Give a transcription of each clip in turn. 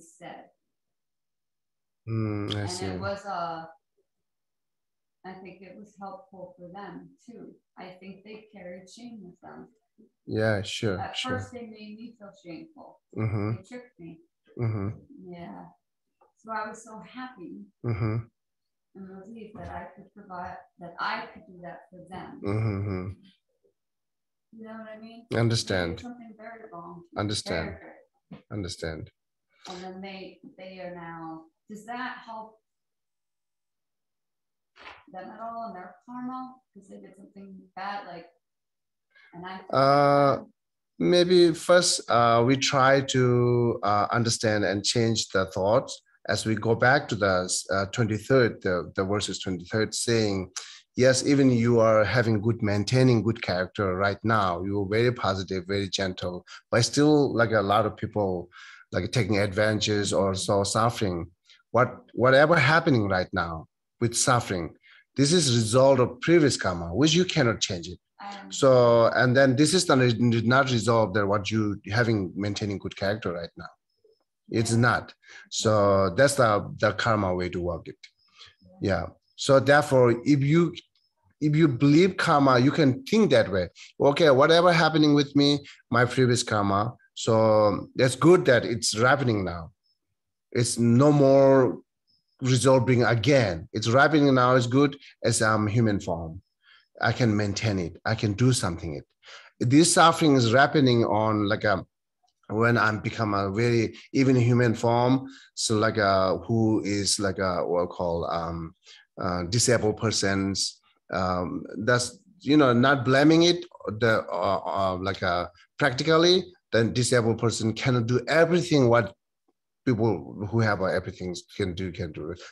said. I And see. it was I think it was helpful for them too. I think they carried shame with them. Yeah, sure. At sure. first, they made me feel shameful. Mm-hmm. They tricked me. Mm-hmm. Yeah. So I was so happy Mm-hmm. and relieved that I could provide, that I could do that for them. Mm-hmm. You know what I mean? Understand. They did something very wrong. Understand. Very. Understand. And then they are now. Does that help them at all in their karma? Because they did something bad, like, and I. Maybe first we try to understand and change the thoughts as we go back to the 23rd, the verses 23rd, saying, yes, even you are having maintaining good character right now. You're very positive, very gentle, but still like a lot of people like taking advantages or so suffering. Whatever happening right now with suffering, this is result of previous karma, which you cannot change it. So, and then this is not resolved that what you having maintaining good character right now. It's not. So that's the karma way to work it. Yeah. So therefore, if you believe karma, you can think that way. Okay, whatever happening with me, my previous karma. So that's good that it's happening now. It's no more resolving again. It's happening now. It's good as I'm human form. I can maintain it. I can do something. This suffering is happening on like a when I'm become a very even human form. So like a who is like a what we call disabled persons. That's not blaming it. The like a practically the disabled person cannot do everything what people who have everything can do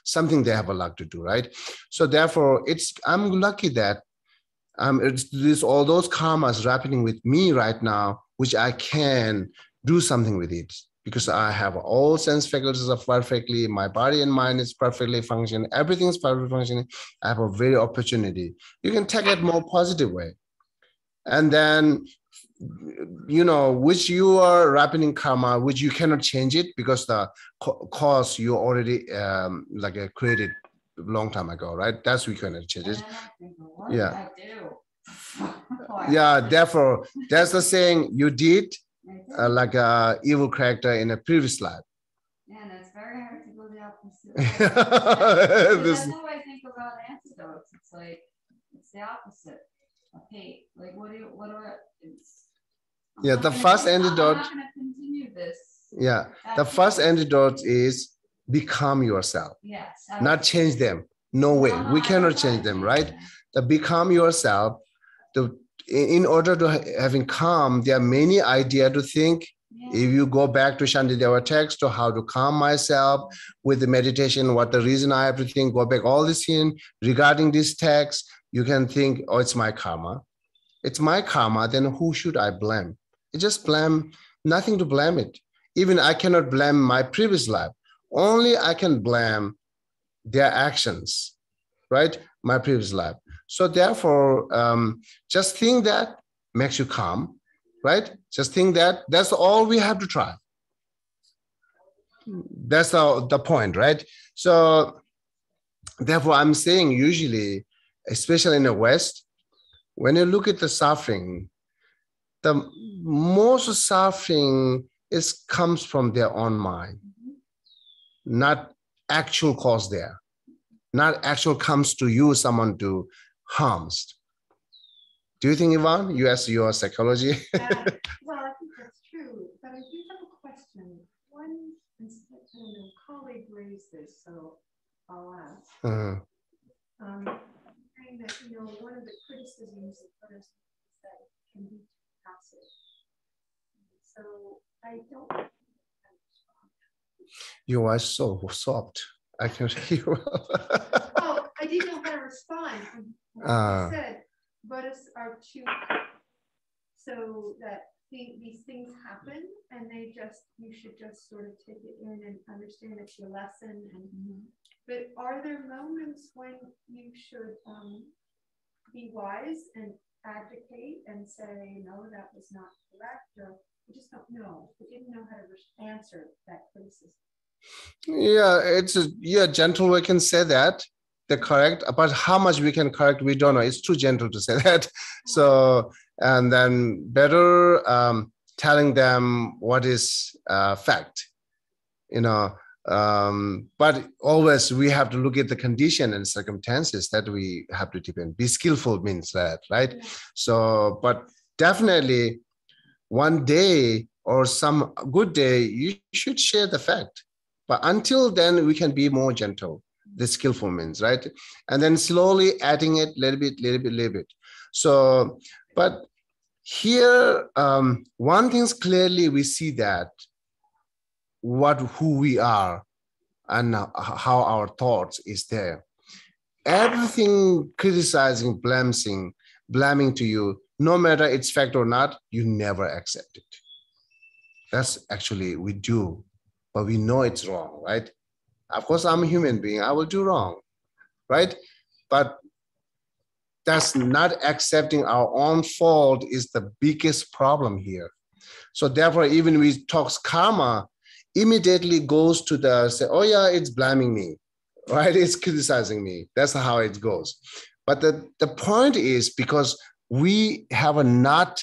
something they have a luck to do, right? So therefore I'm lucky that it's all those karmas happening with me right now, which I can do something with it because I have all sense faculties are perfectly, my body and mind is perfectly functioning, everything is perfectly functioning. I have a very opportunity. You can take it more positive way. And then, which you are happening karma, which you cannot change it because the cause you already created long time ago, right? That's we cannot change it. Yeah. Yeah, therefore, that's the saying you did like a evil character in a previous life. Yeah, and it's very hard to go the opposite way. That's how I think about antidotes. It's like, it's the opposite of hate. Like, yeah, the first antidote. I'm not going to continue this. Yeah, the first antidote is become yourself. Yes. Not change them. No way. We cannot change them, right? The become yourself. In order to having calm, there are many ideas to think. Yeah. If you go back to Shantideva text to how to calm myself with the meditation, what the reason I have to think, go back all this in regarding this text, you can think, oh, it's my karma. It's my karma, then who should I blame? I just blame, nothing to blame it. Even I cannot blame my previous life. Only I can blame their actions, right? My previous life. So therefore, just think that makes you calm, right? Just think that that's all we have to try. That's the point, right? So therefore, I'm saying usually, especially in the West, when you look at the suffering, the most suffering comes from their own mind, not actual cause there. Not actual comes to you, someone to harms. Do you think, Yvonne, you as your psychology? Well, I think that's true, but I do have a question. One colleague raised this, so I'll ask. Saying that, one of the criticisms of Buddhism is that it can be passive. So I don't know how to respond. You are so soft. I can hear you. Oh, I didn't know how to respond. I said, Buddhists are too, so that these things happen, and you should just sort of take it in and understand it's your lesson. But are there moments when you should be wise and advocate and say, no, that was not correct, or I just don't know. I didn't know how to answer that criticism. Yeah, it's a gentle we can say that. The correct, but how much we can correct, we don't know. It's too gentle to say that. So, and then better telling them what is fact, you know. But always we have to look at the condition and circumstances that we have to depend. Be skillful means that, right? Yeah. So, but definitely one day or some good day, you should share the fact. But until then, we can be more gentle, the skillful means, right? And then slowly adding it little bit. So, but here, one thing's clearly we see that who we are and how our thoughts is there. Everything criticizing, blaming to you, no matter it's fact or not, you never accept it. That's actually we do, but we know it's wrong, right? Of course, I'm a human being. I will do wrong, right? But that's not accepting our own fault is the biggest problem here. So therefore, even we talk karma, immediately goes to the say, oh yeah, it's blaming me, right? It's criticizing me. That's how it goes. But the point is because we have a not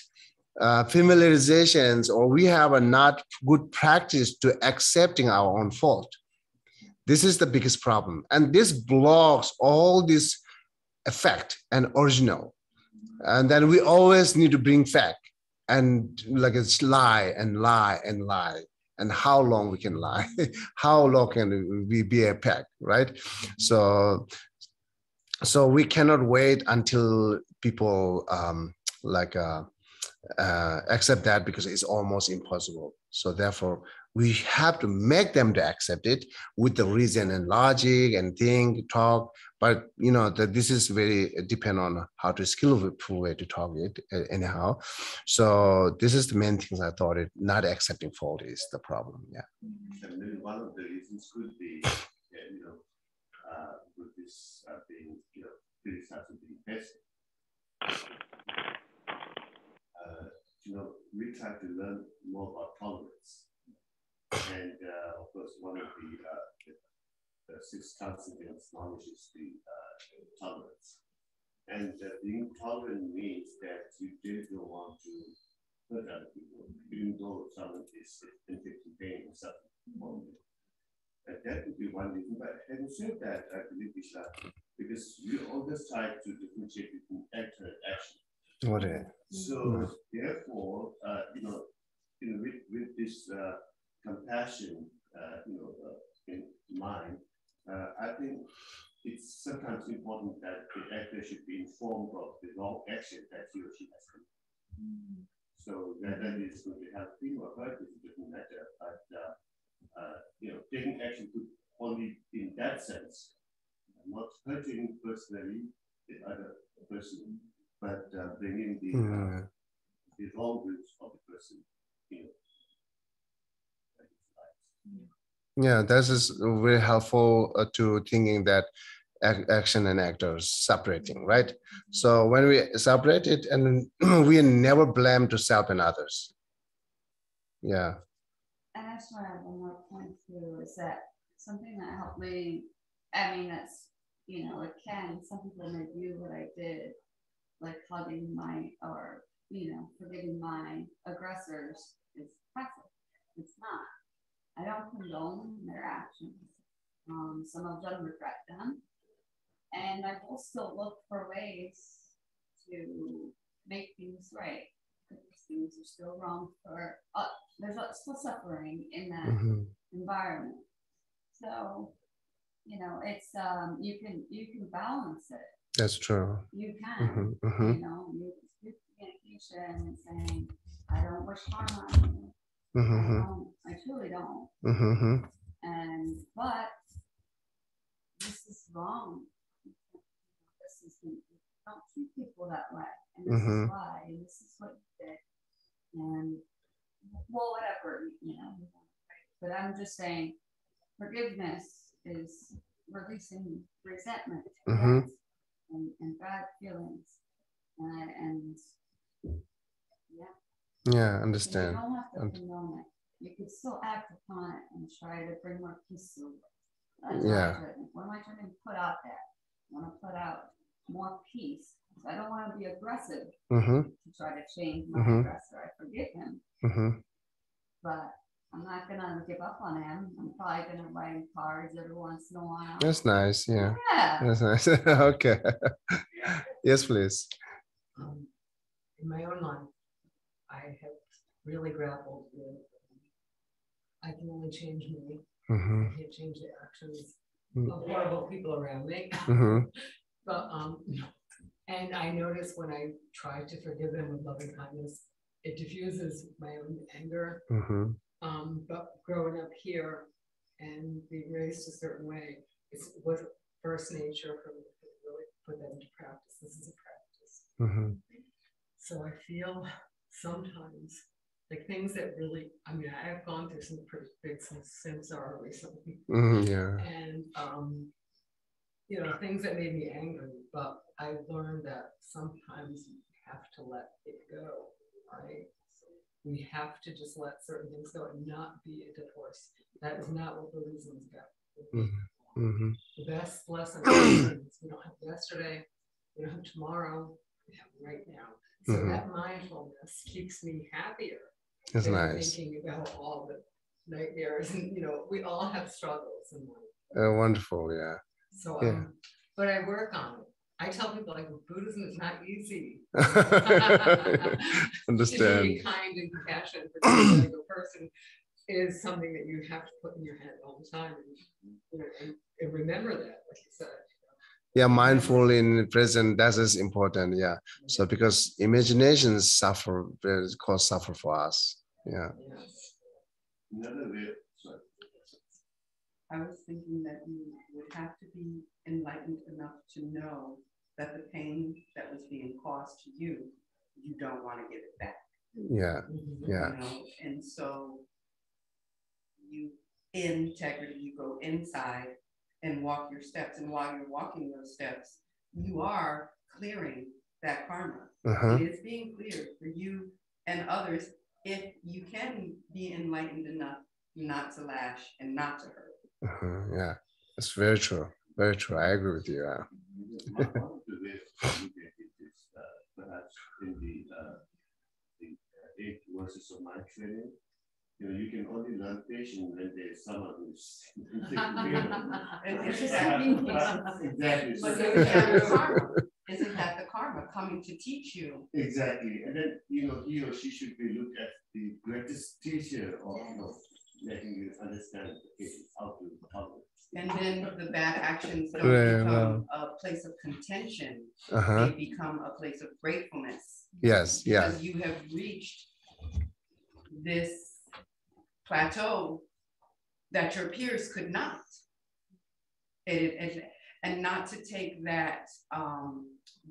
familiarizations or we have a not good practice to accepting our own fault. This is the biggest problem. And this blocks all this effect and original. And then we always need to bring fact and like it's lie and lie and lie. And how long we can lie? How long can we be a pack, right? So we cannot wait until people accept that because it's almost impossible. So therefore, we have to make them to accept it with the reason and logic and think, talk. But you know that this is very depend on how to skillful way to talk it anyhow. So this is the main things I thought it not accepting fault is the problem. Yeah. And maybe one of the reasons could be, with this being, criticized and being tested. We try to learn more about tolerance. And of course, one of the 6 constants knowledge is the tolerance. And being tolerant means that you do not want to hurt other people, even though someone is inflicting pain or suffering. That would be one reason. But having said that, I believe because we always try to differentiate between act and action. So therefore, with this compassion, in mind, I think it's sometimes important that the actor should be informed of the wrong action that he or she has committed. So that is going to help him or her is a different matter. But taking action could only in that sense, not hurting personally the other person, but bringing the wrong roots of the person. Yeah, this is very helpful to thinking that action and actors separating, right? So when we separate it, and we never blame to self and others. Yeah. And I just want to add one more point too, is that something that helped me, I mean, that's, some people may view what I did, like hugging forgiving my aggressors is passive. It's not. I don't condone their actions. Some of them regret them. And I will still look for ways to make things right. Because things are still wrong for there's still suffering in that environment. So, it's you can balance it. That's true. You can. You speak communication and saying, I don't wish harm on you. I truly don't. But this is wrong. Don't treat people that way. And this is why. And this is what you did. And whatever, But I'm just saying, forgiveness is releasing resentment and bad feelings. And yeah, understand. You don't have to condone it. you could still act upon it and try to bring more peace to it. What am I trying to put out there? I want to put out more peace. So I don't want to be aggressive to try to change my aggressor. I forgive him. But I'm not going to give up on him. I'm probably going to write him cards every once in a while. That's nice. Yeah. That's nice. Okay. Yes, please. In my own life, I have really grappled with I can only change me. I can't change the actions of horrible people around me. But and I notice when I try to forgive them with loving kindness, it diffuses my own anger. But growing up here and being raised a certain way, it was first nature for me to really put that into practice. This is a practice. So I feel sometimes like things that really, I mean, I've gone through some pretty big samsara recently. And, you know, things that made me angry, but I learned that sometimes you have to let it go, right? We have to just let certain things go and not be a divorce. That is not what Buddhism is about. The best lesson is we don't have yesterday, we don't have tomorrow, we have right now. So that mindfulness keeps me happier. That's nice. Thinking about all the nightmares, and you know, we all have struggles in life. Wonderful, yeah. So, but I work on it. I tell people like Buddhism is not easy. Understand. To be kind and compassionate for the person is something that you have to put in your head all the time, and remember that, like you said. Yeah, mindful in present, that is important. Yeah. So because imaginations suffer, cause suffer for us. Yeah. Another way. I was thinking that you would have to be enlightened enough to know that the pain that was being caused to you, you don't want to give it back. Yeah. Yeah. You know? And so you, in integrity, you go inside and walk your steps. And while you're walking those steps, you are clearing that karma. It is being cleared for you and others if you can be enlightened enough not to lash and not to hurt. Yeah, that's very true. Very true. I agree with you. One of the ways to look at it is perhaps in the 8 verses of my training. You know, you can only learn patience when there's someone who's exactly. But isn't that the karma? Isn't that the karma coming to teach you? Exactly. And then, you know, he or she should be looked at the greatest teacher of, you know, letting you understand how to tolerate. And then the bad actions don't become a place of contention. They become a place of gratefulness. Yes, yeah. Because you have reached this plateau that your peers could not. And not to take that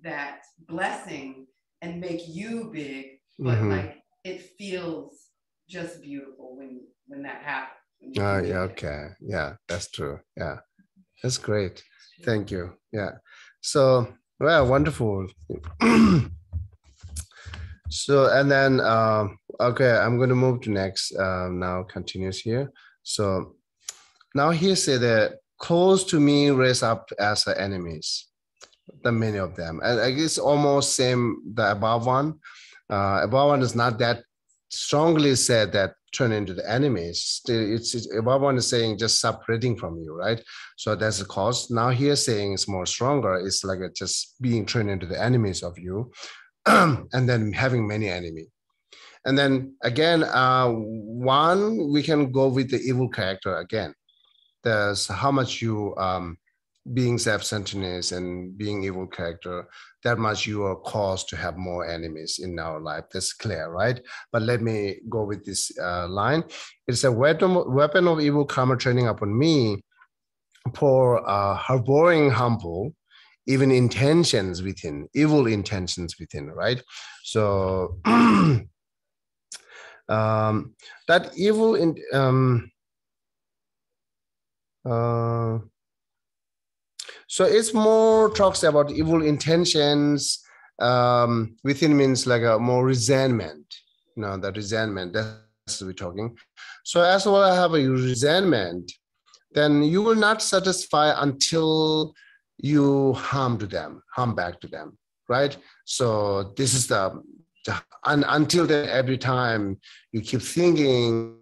that blessing and make you big, but like it feels just beautiful when that happens. Yeah, okay. Yeah, that's true. Yeah, that's great. Thank you. Yeah. So, well, wonderful. So, and then, okay, I'm going to move to next. Now continues here. So now he said that close to me raise up as enemies, the many of them. And I guess almost same the above one. Above one is not that strongly said that turn into the enemies. It's above one is saying just separating from you, right? So that's the cause. Now here saying it's more stronger. It's like just being turned into the enemies of you, and then having many enemies. And then again, one, we can go with the evil character again. There's how much you being self-centeredness and being evil character, that much you are caused to have more enemies in our life. That's clear, right? But let me go with this line. It's a weapon of evil karma training upon me for harboring harmful, even intentions within, evil intentions within, right? So that evil so it's more talks about evil intentions within, means like a more resentment, you know, that resentment, that's we're talking. So as well, I have a resentment, then you will not satisfy until you harm back to them, right? So this is and until then, every time you keep thinking,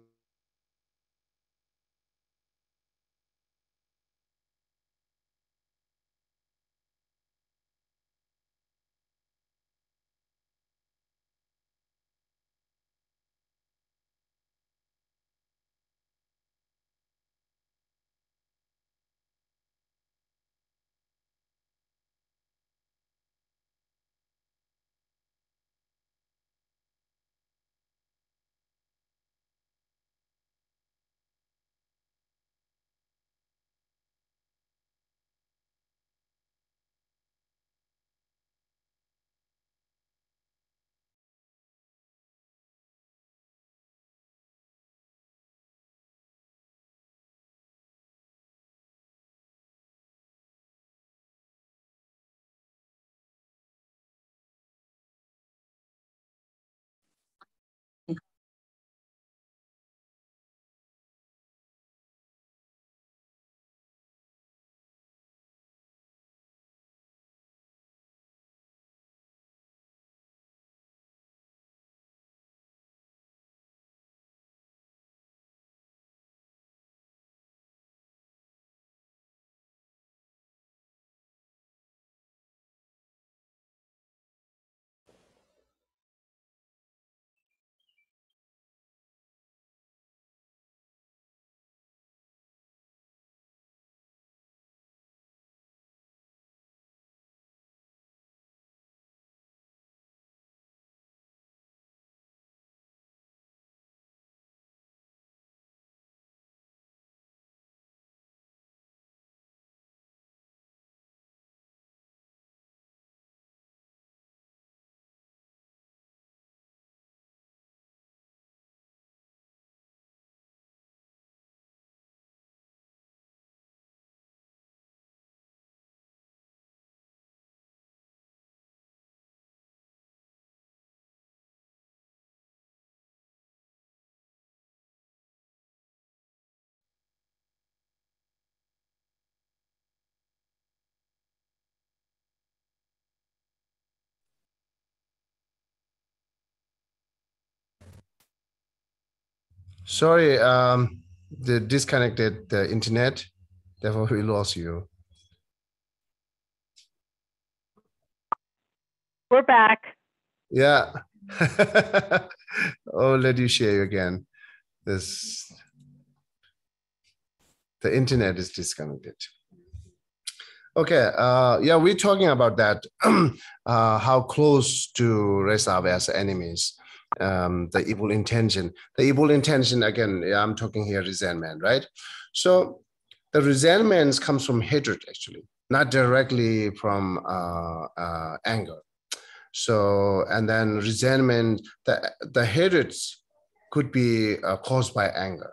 sorry, they disconnected the internet, therefore we lost you. We're back. Yeah. Oh, let you share again. The internet is disconnected. Okay, yeah, we're talking about that, how close to raise up as enemies, the evil intention. The evil intention, again, yeah, I'm talking here resentment, right? So the resentment comes from hatred, actually, not directly from anger. So, and then resentment, the hatreds could be caused by anger.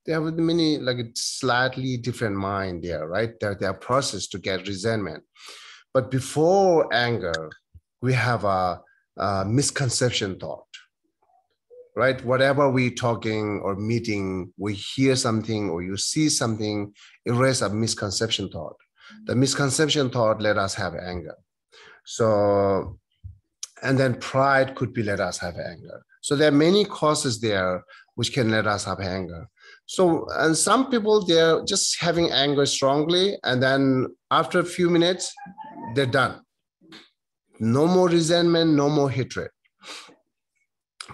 They have many, like a slightly different mind there, right? They're processed to get resentment. But before anger, we have a misconception thought, right? Whatever we talking or meeting, we hear something or you see something, it raises a misconception thought. The misconception thought let us have anger. So, and then pride could be let us have anger. So there are many causes there which can let us have anger. So, and some people, they're just having anger strongly, and then after a few minutes, they're done. No more resentment, no more hatred.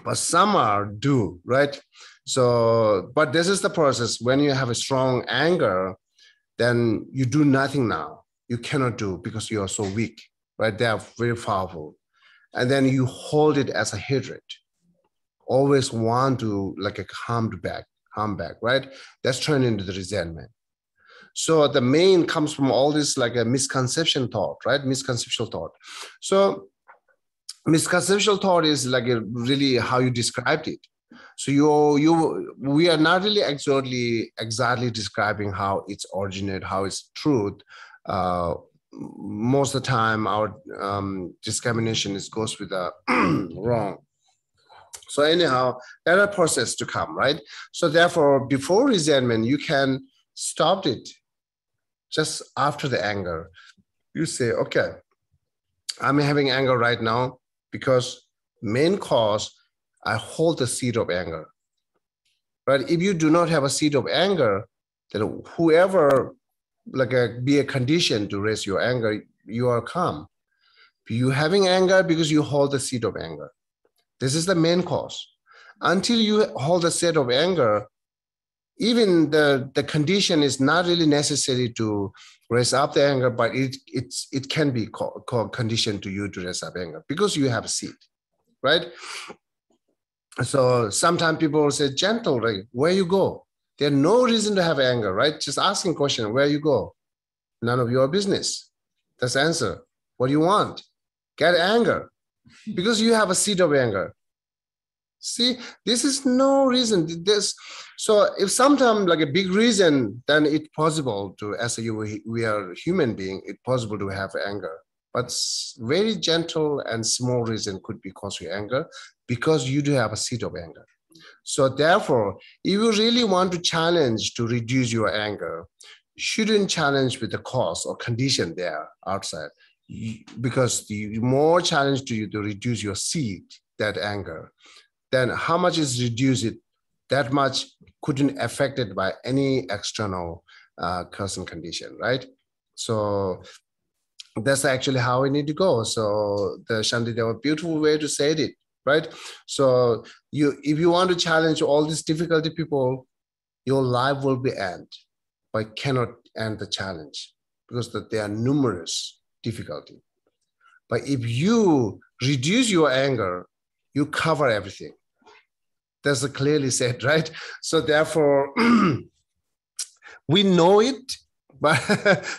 But some are do, right? So, but this is the process. When you have a strong anger, then you do nothing now. You cannot do because you are so weak, right? They are very powerful. And then you hold it as a hatred. Always want to like a harm back, right? That's turned into the resentment. So the main comes from all this like a misconception thought, right? Misconceptual thought. So misconceptual thought is like a really how you described it. So we are not really exactly describing how it's originate, how it's truth. Most of the time, our discrimination goes with the wrong. So anyhow, that's a process to come, right? So therefore, before resentment, you can stop it just after the anger. You say, okay, I'm having anger right now because main cause, I hold the seed of anger, right? If you do not have a seed of anger, then whoever be a condition to raise your anger, you are calm. You having anger because you hold the seed of anger. This is the main cause. Until you hold the seed of anger, even the condition is not really necessary to raise up the anger, but it can be called condition to you to raise up anger because you have a seed, right? So sometimes people will say, gentle, right? Where you go? There's no reason to have anger, right? Just asking question, where you go? None of your business. That's the answer. What do you want? Get anger because you have a seed of anger. See, this is no reason. So if sometimes like a big reason, then it's possible to, as we are human being, it's possible to have anger. But very gentle and small reason could be cause your anger because you do have a seed of anger. So therefore, if you really want to challenge to reduce your anger, you shouldn't challenge with the cause or condition there outside. Because the more challenge to you to reduce your seed, that anger, then how much is reduced, that much couldn't affected by any external cause and condition, right? So that's actually how we need to go. So the Shantideva, beautiful way to say it, right? So if you want to challenge all these difficulty people, your life will be end, but cannot end the challenge because there are numerous difficulty. But if you reduce your anger, you cover everything. That's clearly said, right? So therefore, we know it, but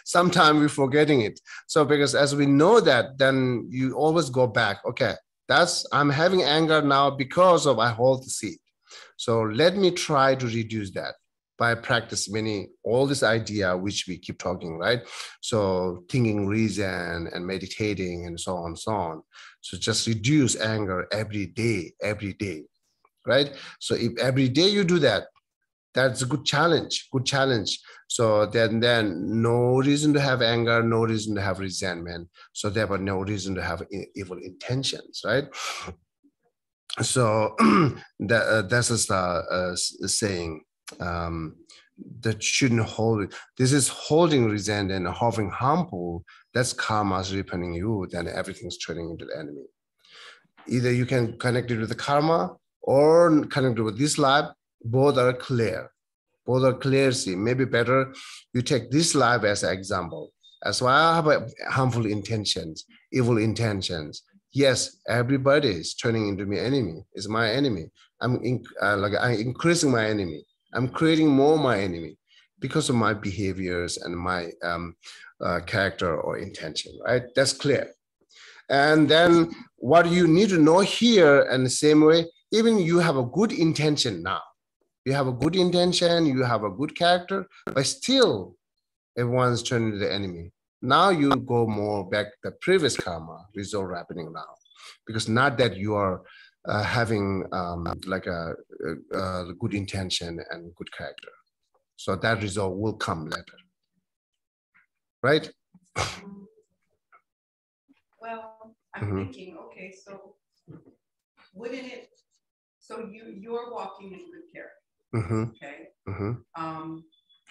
sometimes we're forgetting it. So because as we know that, then you always go back. Okay, I'm having anger now because of I hold the seed. So let me try to reduce that by practice all this idea which we keep talking, right? So thinking reason and meditating and so on and so on. So just reduce anger every day, right? So if every day you do that, that's a good challenge. So then no reason to have anger, no reason to have resentment. So there were no reason to have evil intentions, right? So that's just a saying that shouldn't hold it. This is holding resentment and having harmful. That's karma's repaying you. Then everything's turning into the enemy. Either you can connect it with the karma or connect it with this life. Both are clear. See, maybe better you take this life as an example. As well, I have harmful intentions, evil intentions. Yes, everybody is turning into my enemy. Is my enemy. I'm increasing my enemy. I'm creating more my enemy because of my behaviors and my character or intention. Right? That's clear. And then what you need to know here, and the same way, even you have a good intention now. You have a good intention, you have a good character, but still everyone's turning to the enemy. Now you go more back to the previous karma result happening now, because not that you are having like a good intention and good character. So that result will come later, right? Well, I'm thinking, okay, so wouldn't it? So you're walking in good character. Okay.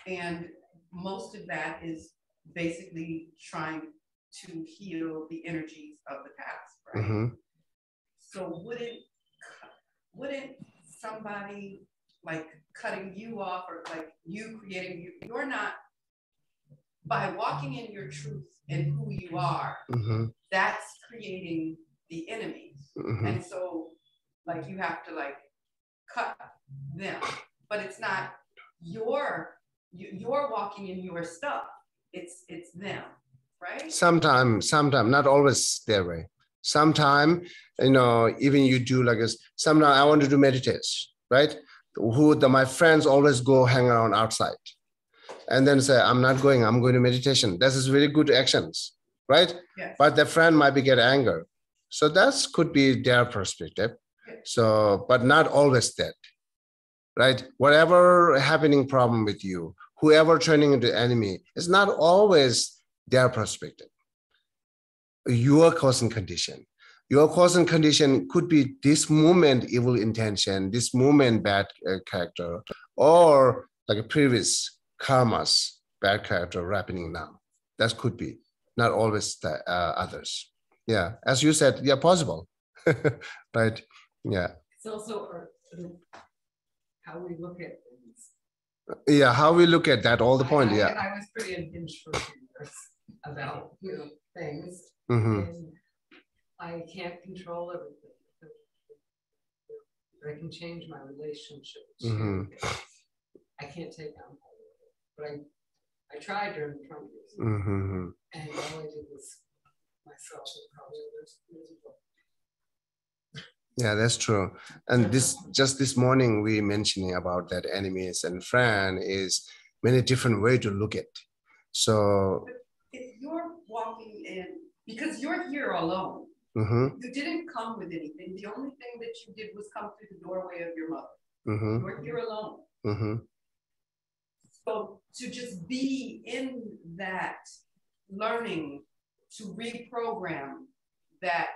And most of that is basically trying to heal the energies of the past, right? So wouldn't somebody like cutting you off or like you creating you're not, by walking in your truth and who you are, that's creating the enemies. And so like you have to like cut them. But it's not you're walking in your stuff. It's them, right? Sometimes, not always that way. Sometimes, even you do like this. Sometimes I want to do meditation, right? My friends always go hang around outside, and then say, "I'm not going. I'm going to meditation." That is very good actions, right? Yes. But the friend might be get anger, so that could be their perspective. Yes. So, but not always that, right? Whatever happening problem with you, whoever turning into enemy, it's not always their perspective. Your causing condition. Your causing condition could be this moment evil intention, this moment bad character, or like a previous karmas bad character happening now. That could be, not always the others. Yeah, as you said, yeah, possible, right? Yeah. It's also how we look at things. Yeah, how we look at that, all the point. Yeah. I was pretty unhinged for a few years about things, and I can't control everything. But I can change my relationship to I can't take on all of it. But I tried during the Trump years, and all I did was myself and probably others miserable. Yeah, that's true. And this morning we mentioning about that enemies and friend is many different way to look at. So if you're walking in, because you're here alone, you didn't come with anything. The only thing that you did was come through the doorway of your mother. You're here alone. So to just be in that learning to reprogram that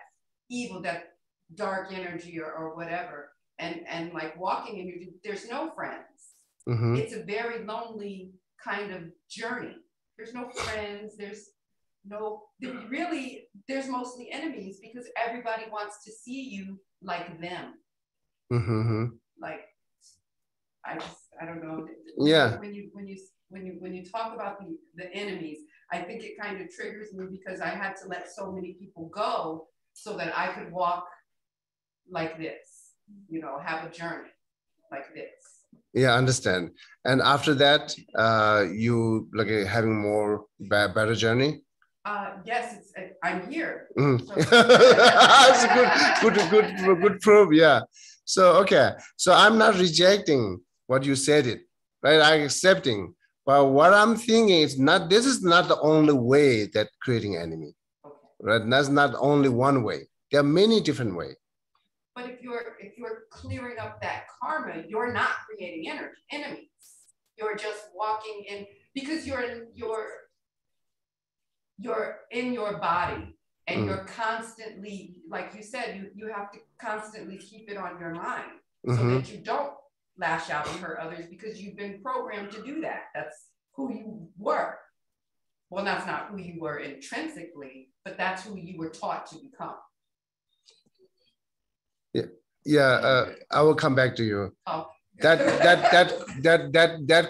evil, that dark energy or whatever, and like walking in there's no friends. It's a very lonely kind of journey. There's no friends, there's mostly enemies, because everybody wants to see you like them. Like I don't know. Yeah. When you talk about the enemies, I think it kind of triggers me, because I had to let so many people go so that I could walk like this, have a journey like this. Yeah, understand. And after that, you like having more better journey. Yes, I'm here. So. It's good proof. Yeah. So okay. So I'm not rejecting what you said it, right? I'm accepting. But what I'm thinking is not. This is not the only way that creating enemy, right? That's not only one way. There are many different ways. But if you're clearing up that karma, you're not creating enemies. You're just walking in, because you're in your body, and you're constantly, like you said, you have to constantly keep it on your mind so that you don't lash out and hurt others, because you've been programmed to do that. That's who you were. Well, that's not who you were intrinsically, but that's who you were taught to become. Yeah, I will come back to you. Oh. That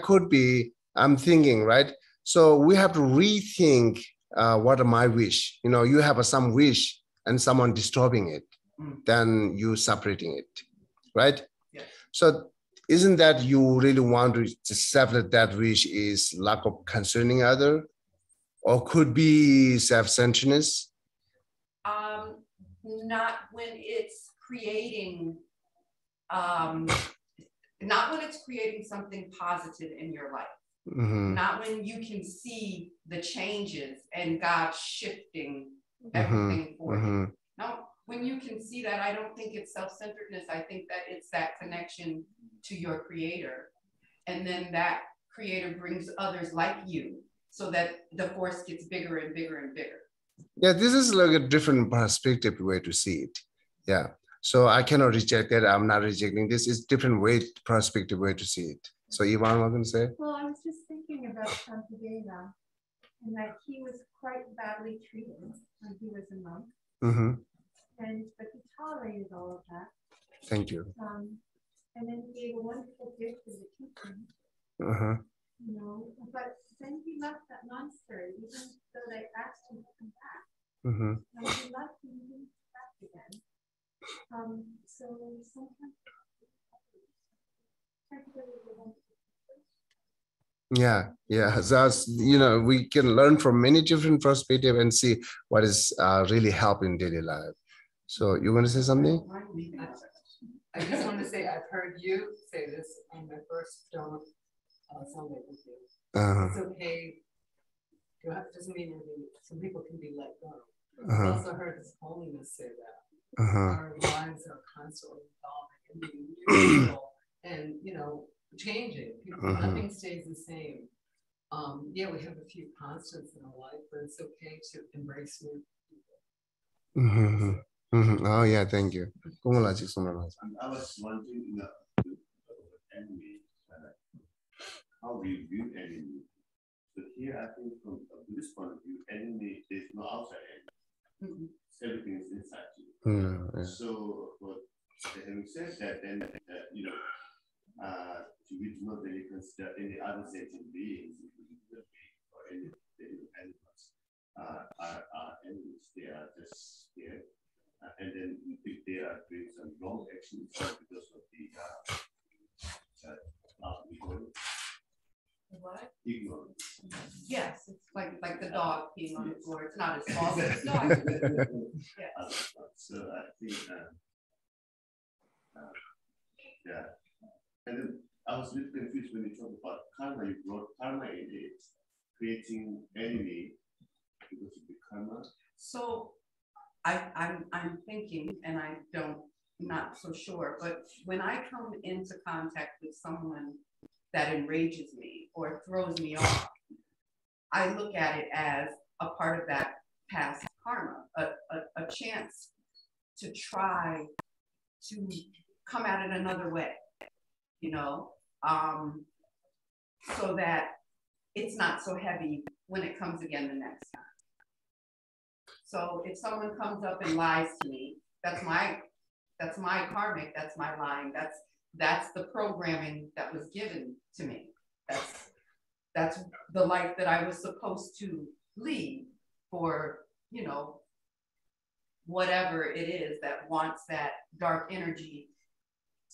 could be, I'm thinking, right? So we have to rethink what are my wish. You have some wish and someone disturbing it, then you separating it, right? Yeah. So isn't that you really want to separate that wish is lack of concerning other, or could be self-centeredness? Not when it's creating, not when it's creating something positive in your life. Not when you can see the changes and God shifting everything for you. No, when you can see that, I don't think it's self-centeredness. I think that it's that connection to your creator. And then that creator brings others like you, so that the force gets bigger and bigger and bigger. Yeah, this is like a different perspective way to see it. Yeah. So I cannot reject that. I'm not rejecting this. It's different way, perspective way to see it. So Ivan, what can you say? Well, I was just thinking about Shantideva, and that he was quite badly treated when he was a monk. But he tolerated all of that. Thank you. And then he gave a wonderful gift to the teaching. But then he left that monastery, even though they asked him to come back. And he left and he didn't come back again. So sometimes yeah. That's, we can learn from many different perspectives and see what is really helping daily life. So you want to say something? I just want to say I've heard you say this on my first Dharma summit with you. It's okay. It doesn't mean some people can be let go. I've also heard His Holiness say that. Our lives are constantly evolving and being beautiful and, you know, changing. Nothing stays the same. Yeah, we have a few constants in our life, but it's okay to embrace new people. Oh yeah, thank you. And I was wondering, you know, enemy, how we view enemy. So here, I think from a Buddhist point of view, enemy is no outside enemy. Everything is inside you. Yeah. So, but having said that, then you know, we do not really consider any other sentient beings, or any animals, are enemies. They are just here, and then if they are doing some wrong actions because of the What? ignorance. Yes, it's like the dog peeing on the floor. It's not his fault. But it's dog. Yeah. So I think, yeah. And then I was a little confused when you talk about karma. You brought karma in it, creating enemy because of the karma. So I'm thinking, and I don't, not so sure, but when I come into contact with someone that enrages me or throws me off, I look at it as a part of that past karma, a chance to try to come at it another way, you know, so that it's not so heavy when it comes again the next time. So if someone comes up and lies to me, that's my karmic, that's my lying, that's the programming that was given to me. That's the life that I was supposed to lead for, you know, whatever it is that wants that dark energy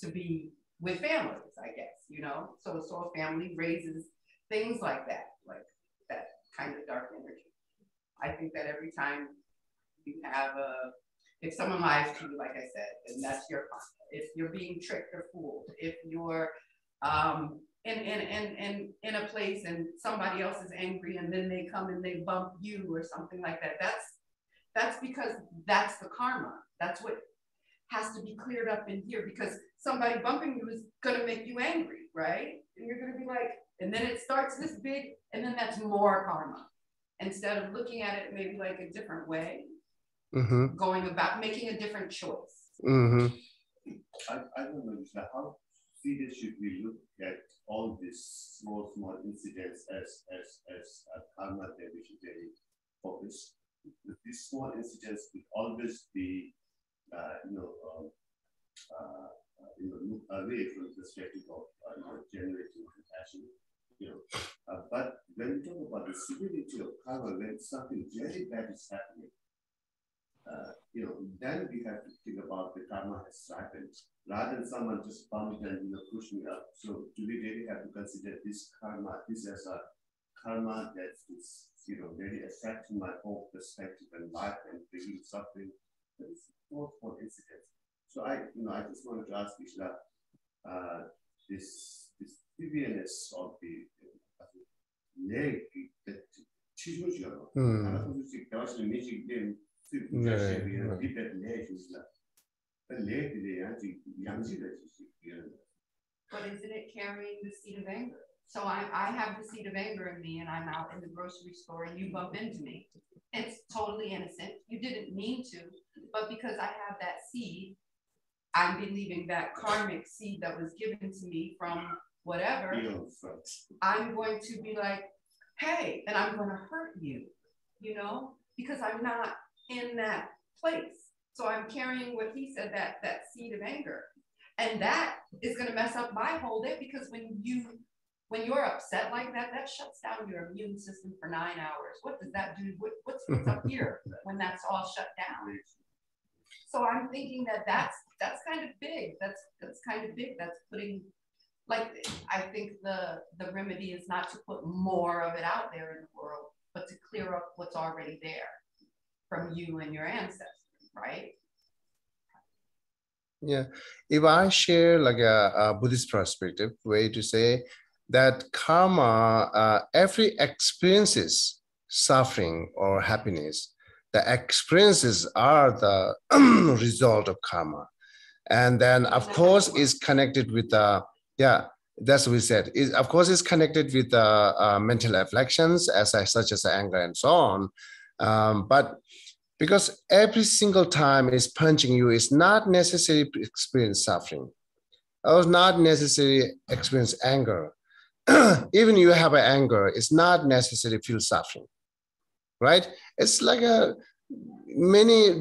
to be with families, I guess, you know. So a family raises things like that kind of dark energy. I think that every time you have if someone lies to you, like I said, and that's your karma. If you're being tricked or fooled, if you're in a place and somebody else is angry and then they come and they bump you or something like that, that's because that's the karma. That's what has to be cleared up in here, because somebody bumping you is going to make you angry, right? And you're going to be like, and then it starts this big, and then that's more karma. Instead of looking at it maybe like a different way, going about making a different choice. I don't know how serious should we look at all these small incidents as a karma that we should really focus. These small incidents would always be, look away from the perspective of generating compassion. But when we talk about the severity of karma, when something very bad is happening, then we have to think about the karma has ripened, rather than someone just bumped and push me up. So do we really have to consider this as a karma that is really affecting my whole perspective and life and bringing suffering? That is multiple incidents. So I just wanted to ask Isla, this heaviness of the leg that teaches you. But isn't it carrying the seed of anger? So I have the seed of anger in me, and I'm out in the grocery store and you bump into me. It's totally innocent. You didn't mean to, but because I have that seed, I'm believing that karmic seed that was given to me from whatever, I'm going to be like, hey, and I'm going to hurt you, because I'm not in that place. So I'm carrying what he said, that seed of anger. And that is going to mess up my whole day, because when you're upset like that, that shuts down your immune system for 9 hours. What does that do? What's up here when that's all shut down? So I'm thinking that's kind of big. That's kind of big. That's putting, I think the remedy is not to put more of it out there in the world, but to clear up what's already there from you and your ancestors, right? Yeah, if I share like a Buddhist perspective way to say that karma, every experiences suffering or happiness, The experiences are the result of karma. And then, of course, is connected with the, that's what we said. Of course, it's connected with the mental afflictions, such as anger and so on. But because every single time it's punching you, it's not necessarily to experience suffering. Or not necessarily experience anger. Even you have an anger, it's not necessarily feel suffering, right? It's like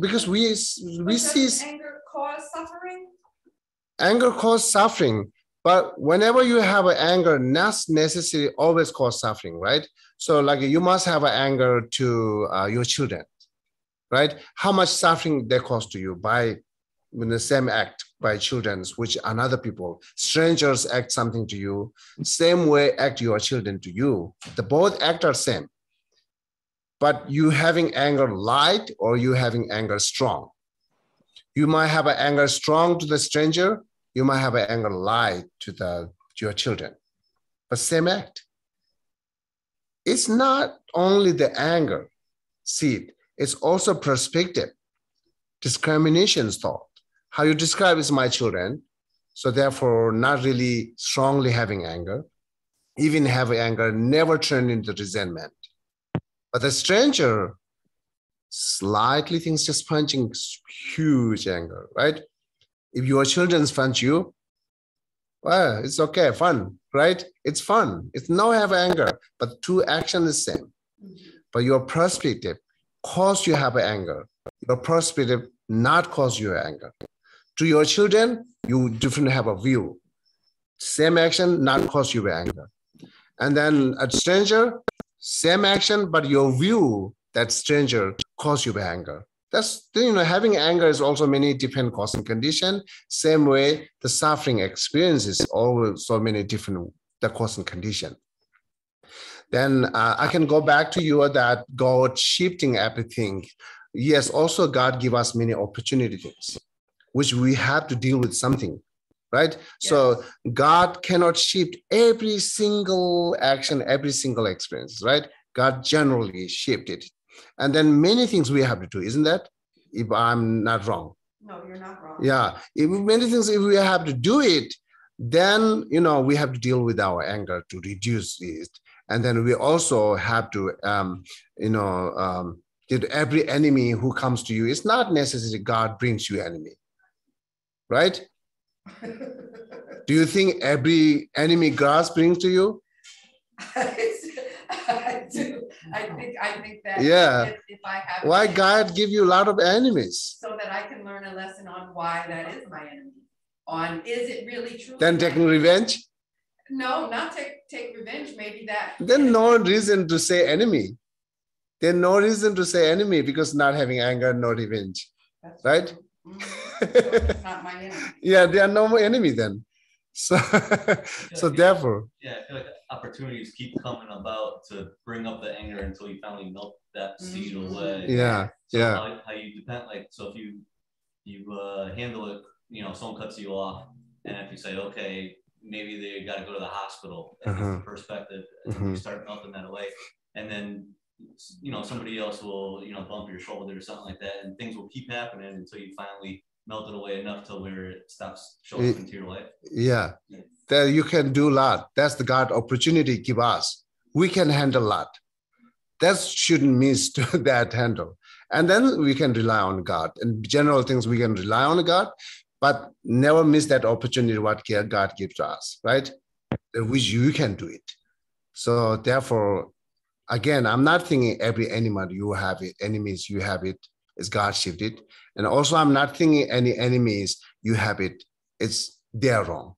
because we see anger cause suffering. Anger causes suffering, but whenever you have an anger, not necessarily always cause suffering, right? So like you must have an anger to your children, right? How much suffering they cause to you by the same act by children, which another people, strangers act something to you, same way act your children to you. The both act are same. But you having anger light or you having anger strong. You might have an anger strong to the stranger, you might have an anger light to your children, but same act. It's not only the anger seed, it's also perspective, discriminations thought. How you describe is my children, so therefore not really strongly having anger, even have anger, never turn into resentment. But the stranger, slightly things just punching, huge anger, right? If your children punch you, well, it's okay, fun, right? It's fun. It's no have anger, but two action is same. But your perspective cause you have anger. Your perspective not cause you anger. To your children, you differently have a view. Same action, not cause you anger. And then a stranger, same action, but your view that stranger cause you anger. That's, having anger is also many different cause and condition. Same way, the suffering experience is also many different the cause and condition. Then I can go back to you that God shifting everything. Yes, also God give us many opportunities, which we have to deal with something, right? Yes. So God cannot shift every single action, every single experience, right? God generally shifted. And then many things we have to do, isn't that? If I'm not wrong. No, you're not wrong. Yeah, many things, if we have to do it, then, we have to deal with our anger to reduce it. And then we also have to, get every enemy who comes to you. It's not necessarily God brings you enemy, right? Do you think every enemy God brings to you? I do. I think that if I have why God give you a lot of enemies? So that I can learn a lesson on why that is my enemy. On is it really true? Then taking revenge? No, not take revenge. Maybe that. Then no reason to say enemy. There's no reason to say enemy because not having anger, no revenge. That's right? Mm-hmm. So it's not my enemy. Yeah, there are no more enemy then. So, therefore. Yeah, I feel like opportunities keep coming about to bring up the anger until you finally melt that seed away. Yeah, so how you depend, like, so if you handle it, someone cuts you off, and if you say, okay, maybe they got to go to the hospital, that's the perspective, and you start melting that away, and then somebody else will bump your shoulder or something like that, and things will keep happening until you finally melt it away enough to where it stops showing up into your life. Yeah. That you can do a lot. That's the God opportunity give us. We can handle a lot. That shouldn't miss that handle. And then we can rely on God. And general things we can rely on God, but never miss that opportunity what God gives to us, right? Which you can do it. So therefore, again, I'm not thinking every animal you have it, enemies you have it, is God shifted. And also I'm not thinking any enemies you have it, they're wrong.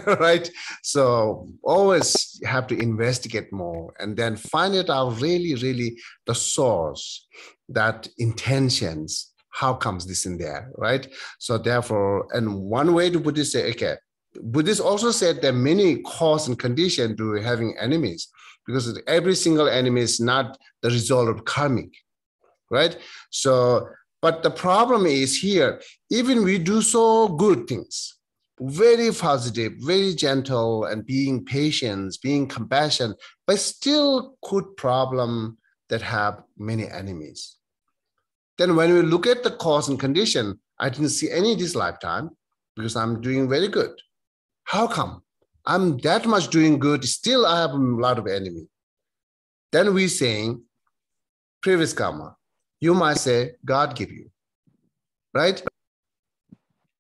Right? So always have to investigate more and then find it out really, really the source, that intentions, how comes this in there, right? So therefore, and one way to Buddhists say, okay, Buddhists also said there are many cause and condition to having enemies, because every single enemy is not the result of karmic, right? So, but the problem is here, even we do so good things, very positive, very gentle, and being patient, being compassionate, but still could problem that have many enemies. Then when we look at the cause and condition, I didn't see any this lifetime because I'm doing very good. How come? I'm that much doing good, still I have a lot of enemy. Then we saying previous karma. You might say God give you, right?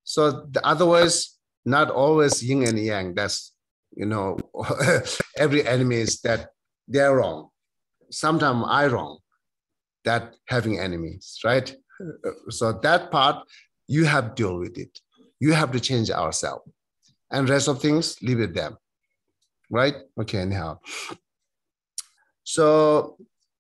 So otherwise, not always yin and yang. That's, every enemy is that they're wrong. Sometimes I wrong that having enemies, right? So that part, you have to deal with it. You have to change ourselves. And rest of things, leave it them, right? Okay, anyhow. So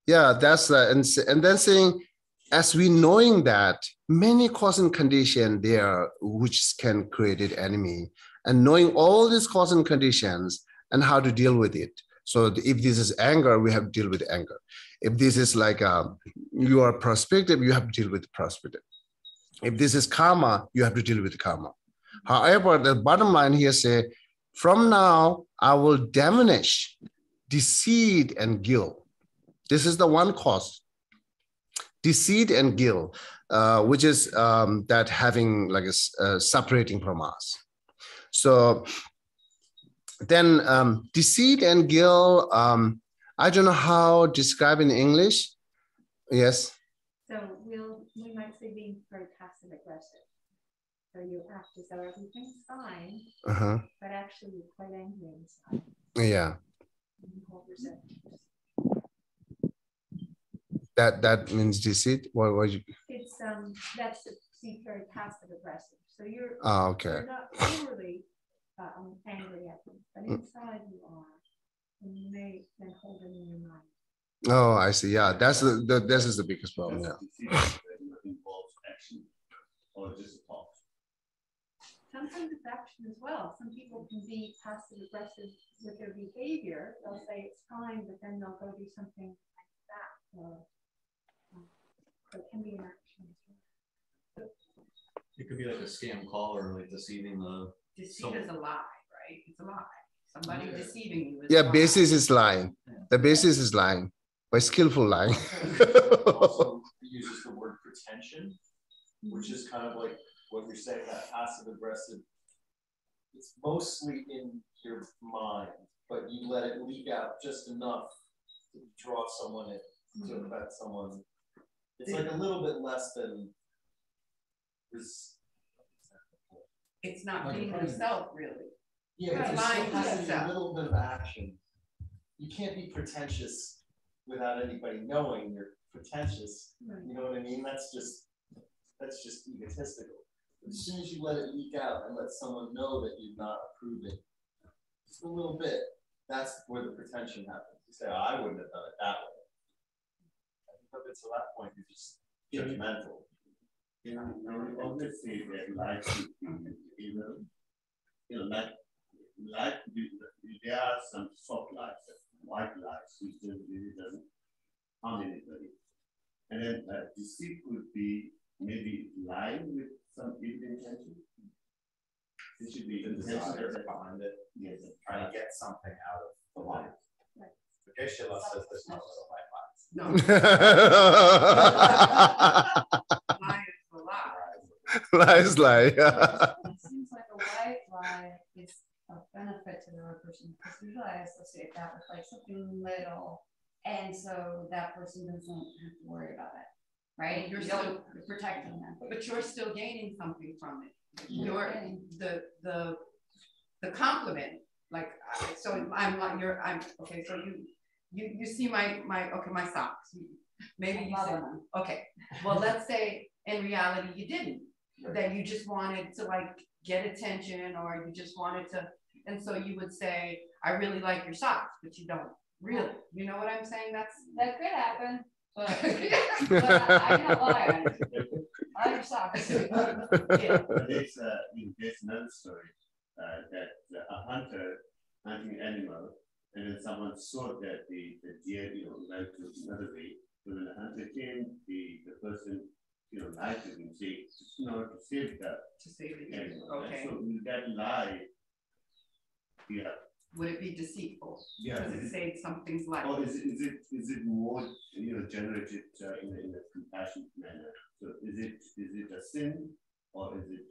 yeah, that's and then saying, as we knowing that many cause and condition there which can create an enemy, and knowing all these cause and conditions and how to deal with it. So if this is anger, we have to deal with anger. If this is like you are prospective, you have to deal with prospective. If this is karma, you have to deal with karma. However, the bottom line here say, from now I will diminish deceit and guilt. This is the one cause. Deceit and guilt, which is that having like a separating from us. So then deceit and guilt, I don't know how to describe in English. Yes. So we might say being very passive aggressive. So you act as though everything's fine, but actually you're quite angry inside. Yeah. That means deceit. What you? It's that's very passive aggressive. So you're okay. You're not overly angry at them, but inside you are, and you may then hold it in your mind. Oh, I see. Yeah, this is the biggest problem. Yeah. Involves action or just thought. Sometimes it's action as well. Some people can be passive aggressive with their behavior. They'll say it's fine, but then they'll go do something like that. So it can be an action as well. It could be like a scam call or like deceiving the. Deceit is a lie, right? It's a lie. Somebody deceiving you. Yeah, basis is lying. The basis is lying, by skillful lying. Also uses the word pretension, which is kind of like what you're saying, that passive aggressive. It's mostly in your mind, but you let it leak out just enough to draw someone in, to affect someone. It's like a little bit less than this. It's not being yourself, really. Yeah, Right. it still has to be a little bit of action. You can't be pretentious without anybody knowing you're pretentious. Right. You know what I mean? That's just egotistical. As soon as you let it leak out and let someone know that you're not approving, just a little bit, that's where the pretension happens. You say, oh, I wouldn't have done it that way. I think up until that point, you're just judgmental. You know, we always say that life is evil. You know, like there are some soft lies, white lies, which really doesn't harm anybody. And then deceit would be maybe lying with some evil intention. It should be intentional behind it. Yes, trying to get something out of the lie. Right. Geshe says there's no little white lies. No. Lie is a lie. Lies lie. It seems like a white lie is a benefit to the other person because usually I associate that with like something little, and so that person doesn't have to worry about it, right? You're still protecting them, but you're still gaining something from it. You're the compliment, like so. I'm okay. So you see my socks. Maybe you said okay. Well, let's say in reality you didn't. That you just wanted to like get attention, or you just wanted to, and so you would say, I really like your socks, but you don't really. You know what I'm saying? That could happen, but I cannot lie on it. I like your socks. Yeah. There's another story that a hunter hunting an animal, and then someone saw that the deer went to another way. So when the hunter came, the person lied to him, say, to save the animal. Okay. So with that lie, would it be deceitful? Yeah. Because it said something's like. Or is it more, generated in a compassionate manner? So is it a sin, or is it?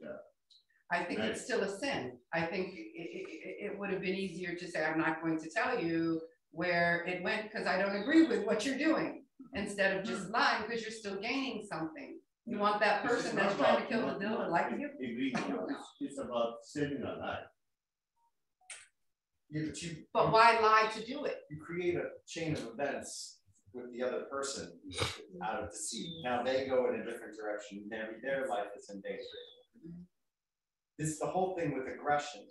I think it's still a sin. I think it would have been easier to say, I'm not going to tell you where it went because I don't agree with what you're doing, instead of just lying because you're still gaining something. You want that person that's trying to kill the deal to like you? It's about saving a life. Yeah, but why lie to do it? You create a chain of events with the other person out of deceit. Now they go in a different direction. Their life is in danger. This is the whole thing with aggression,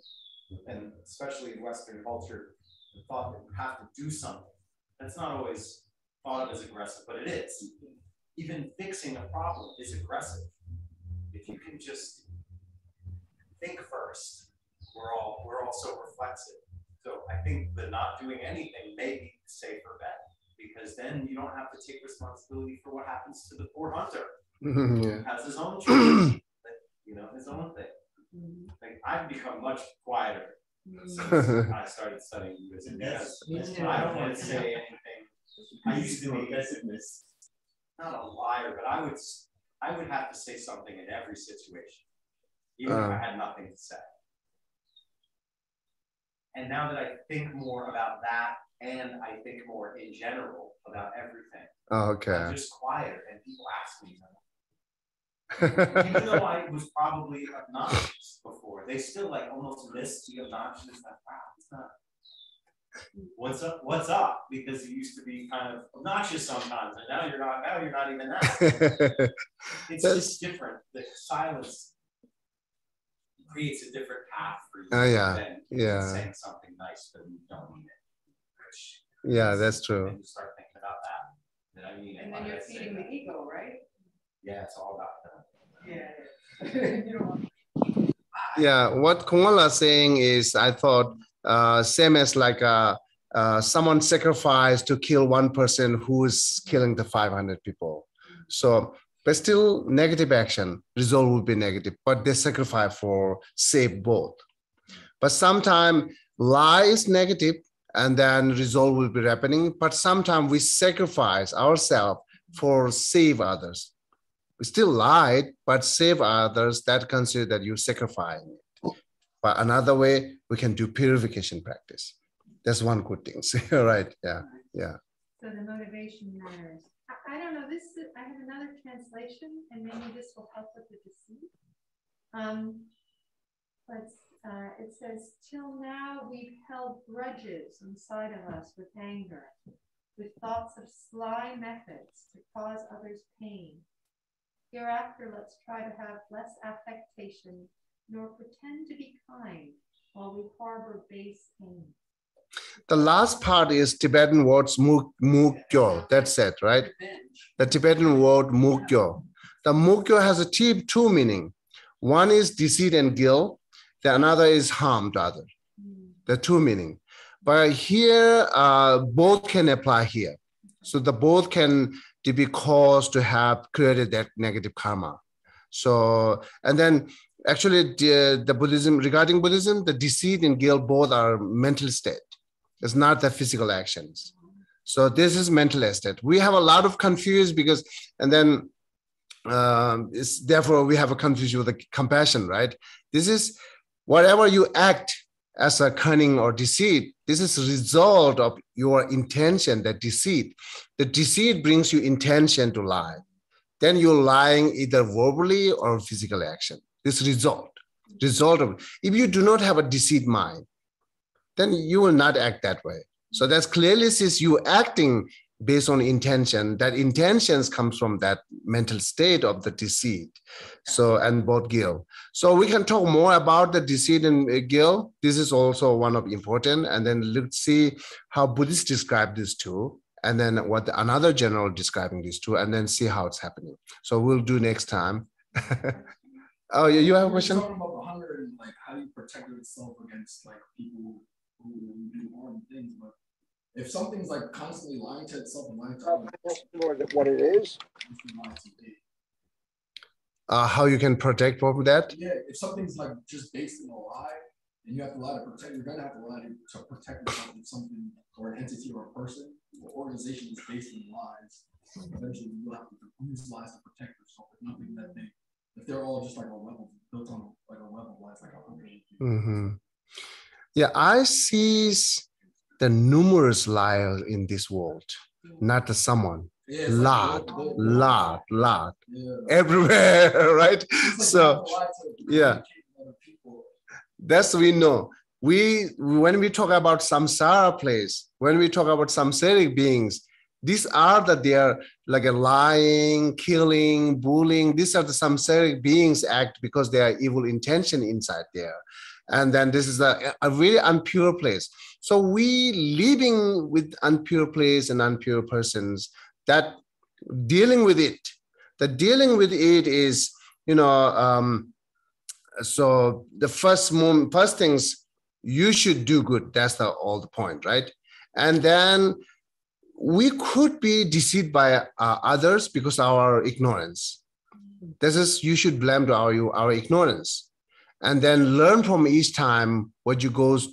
and especially in Western culture, the thought that you have to do something. That's not always thought of as aggressive, but it is. Even fixing a problem is aggressive. If you can just think first, we're also reflexive. So I think the not doing anything may be the safer bet, because then you don't have to take responsibility for what happens to the poor hunter. Who has his own choice, his own thing. Like, I've become much quieter since I started studying Buddhism, because I don't want to say anything. I used to be not a liar, but I would have to say something in every situation, even if I had nothing to say. And now that I think more about that, and I think more in general about everything, I'm just quieter, and people ask me, even though I was probably obnoxious before, they still like almost miss the obnoxious. Like, wow, it's not. What's up? Because you used to be kind of obnoxious sometimes, and now you're not. Now you're not even that. It's just different. The silence creates a different path for you than saying something nice, but you don't mean it. That's true. And you start thinking about that. Did I mean it? And then you're feeding the ego, right? Yeah, it's all about that. What Kumala is saying is, I thought, same as like someone sacrificed to kill one person who is killing the 500 people. So, but still negative action, result will be negative, but they sacrifice for save both. But sometimes lie is negative and then result will be happening, but sometimes we sacrifice ourselves for save others. We still lied, but save others, that consider that you're sacrificing it. But another way, we can do purification practice. That's one good thing. Right, yeah. So the motivation matters. I don't know, I have another translation, and maybe this will help with the deceit. It says, till now we've held grudges inside of us with anger, with thoughts of sly methods to cause others pain. Hereafter, let's try to have less affectation, nor pretend to be kind while we harbor base pain. The last part is Tibetan words mukyo. That's it, right? The Tibetan word mukyo. The mukyo has two meaning. One is deceit and guilt. The another is harm to others. The two meaning. But here, both can apply here. So the both can to be caused to have created that negative karma. So, and then actually the Buddhism, regarding Buddhism, the deceit and guilt both are mental state. It's not the physical actions. So this is mental state. We have a lot of confused because, and then therefore we have a confusion with the compassion, right? This is whatever you act as a cunning or deceit, this is a result of your intention, that deceit. The deceit brings you intention to lie. Then you're lying either verbally or physical action. This result of, if you do not have a deceit mind, then you will not act that way. So that's clearly says you acting based on intention. That intentions comes from that mental state of the deceit. So, and both guilt. So we can talk more about the deceit and guilt. This is also one of important. And then let's see how Buddhists describe these two. And then what another general describing these two, and then see how it's happening. So we'll do next time. Oh, you have a question? Talking about the hunger and like how do you protect yourself against like people who do harm things, but if something's like constantly lying to itself and lying to others, what it is? How you can protect from that? Yeah, if something's like just based in a lie, And you have to allow to protect, you're gonna have to allow to protect yourself from something or an entity or a person or organization is based in lies. So eventually you'll have to use lies to protect yourself. There's nothing that they, if they're all just like a level, built on like a level of lies, like 100. Yeah, I see the numerous liars in this world, not the someone. Yeah, lot. Yeah. Everywhere, right? Like so, yeah. That's we know. When we talk about samsara place, when we talk about samsaric beings, these are that they are like a lying, killing, bullying. These are the samsaric beings act because they are evil intention inside there. And then this is a really impure place. So we living with impure place and impure persons, that dealing with it, the dealing with it is, so the first things, you should do good. That's all the point, right? And then we could be deceived by others because of our ignorance. This is, you should blame to our ignorance. And then learn from each time what you goes,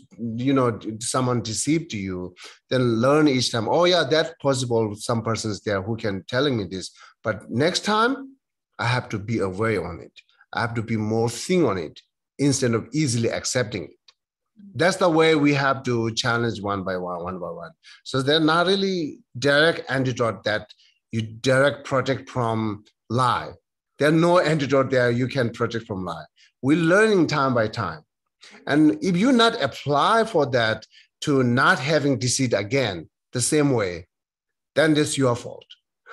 someone deceived you, then learn each time, oh yeah, that's possible. Some persons there who can telling me this, but next time I have to be aware on it. I have to be more think on it instead of easily accepting it. That's the way we have to challenge one by one. So they're not really direct antidote that you direct protect from lie. There's no antidote there you can protect from lie. We're learning time by time. And if you not apply for that to not having deceit again, the same way, then it's your fault,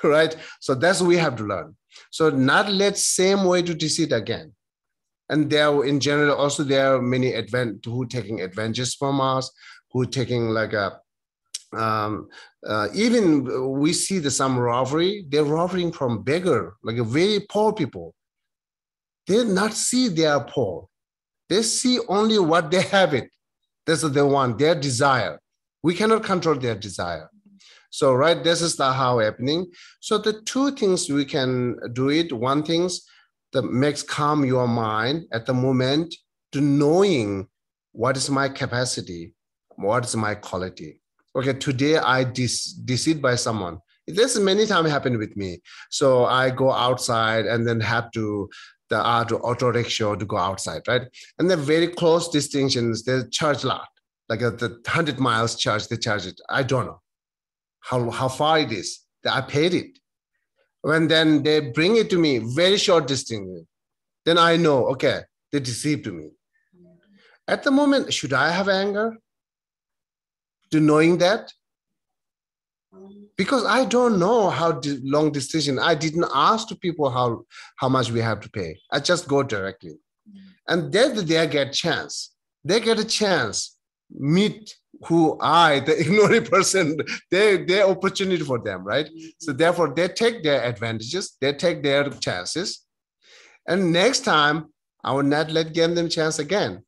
right? So that's what we have to learn. So not let same way to deceit again. And there, in general, also there are many who taking advantages from us, who taking like a, even we see some robbery, they're robbing from beggar, like a very poor people. They not see they are poor. They see only what they have it. That's what they want, their desire. We cannot control their desire. So, right, this is how happening. So the two things we can do it. One thing that makes calm your mind at the moment to knowing what is my capacity, what is my quality. Okay, today I deceived by someone. This many times happened with me. So I go outside and then have to the auto rickshaw to go outside, right? And the very close distinctions, they charge a lot, like the 100 miles charge, they charge it. I don't know how far it is. I paid it. When then they bring it to me, very short distance, then I know, okay, they deceived me. At the moment, should I have anger to knowing that? Because I don't know how long decision. I didn't ask to people how much we have to pay. I just go directly. And then they get chance. They get a chance, meet who the ignoring person, their opportunity for them, right? So therefore they take their advantages, they take their chances. And next time, I will not give them chance again.